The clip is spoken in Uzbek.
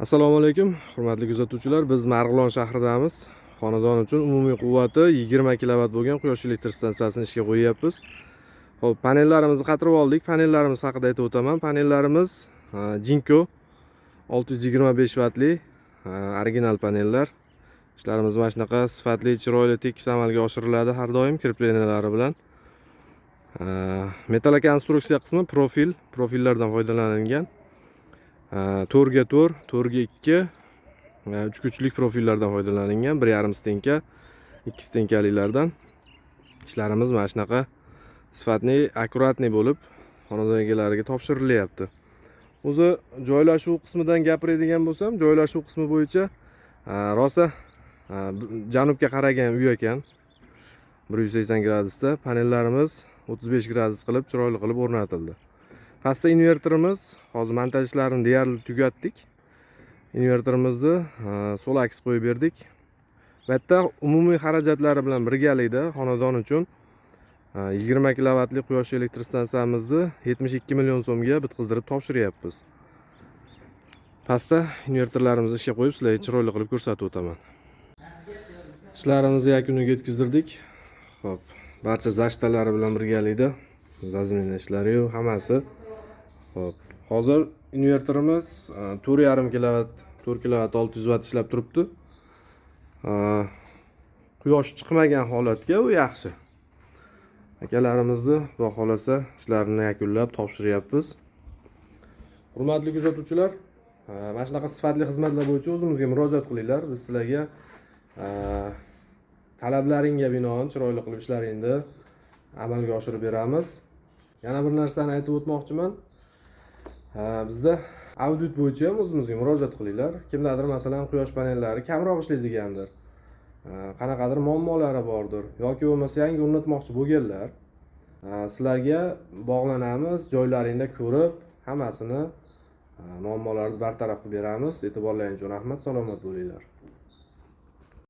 Assalomu alaykum, hurmatli kuzatuvchilar. Biz Marg'ilon shahridamiz. Xonadon uchun umumiy quvvati 20 kW bo'lgan quyosh elektr stansiyasini ishga qo'yyapmiz. Xo'p, panellarimizni qatirib oldik. Panellarimiz haqida aytib o'taman. Panellarimiz Jinko 625 vatli original panellar. Ishlarimiz mana shunaqa sifatli, chiroyli, tekis amalga oshiriladi har doim krepleniyalari bilan. Metall konstruksiya qismi profillardan foydalanilgan. 4 ga 4, 4 ga 2, 3 kuchlik profillardan foydalanilgan. 1,5 stenka, 2 stenkaliklardan. Ishlarimiz mana shunaqa sifatli, akkuratli bo'lib xonadon egalariga topshirilyapti. O'zi joylashuv qismidan gapiradigan bo'lsam, joylashuv qismi bo'yicha rosa janubga qaragan uy ekan. 180 gradusda panellarimiz 35 gradus qilib, chiroyli qilib o'rnatildi. Pastda inverterimiz, hozir montaj ishlarini deyarli tugatdik. Inverterimizni so'l aks qo'yib berdik. Bu yerda umumiy xarajatlari bilan birgalikda xonadon uchun 20 kilovatli quyosh elektr stansiyamizni 72 million so'mga bitkizdirib topshiryapmiz. Pastda inverterlarimizni ishga qo'yib, sizlarga chiroyli qilib ko'rsatib o'taman. Ishlarimizni yakuniga yetkazdirdik. Xo'p, barcha zashtalari bilan birgalikda zazmina ishlari hammasi. Xo'p, hozir inverterimiz 4,5 kW, 4 kW 600 watt ishlab turibdi. Quyosh chiqmagan holatga u yaxshi. Akalarimizni xudo xolasa ishlarini yakunlab topshiryapmiz. Hurmatli kuzatuvchilar, mana shunaqa sifatli xizmatlar bo'yicha o'zimizga murojaat qilinglar. Biz sizlarga talablaringga binoan chiroyli qilib ishlaringni amalga oshirib beramiz. Yana bir narsani aytib o'tmoqchiman. Bizda audit bo'yicha ham o'zimizga murojaat qilinglar. Kimlardir masalan quyosh panellari kamroq ishlaydigandir, qanaqadir muammolari bordir yoki bo'lmasa yangi o'rnatmoqchi bo'lganlar, sizlarga bog'lanamiz, joylaringda ko'rib, hammasini muammolarni bartaraf qilib beramiz. E'tiborlaringiz uchun rahmat, salomat bo'linglar.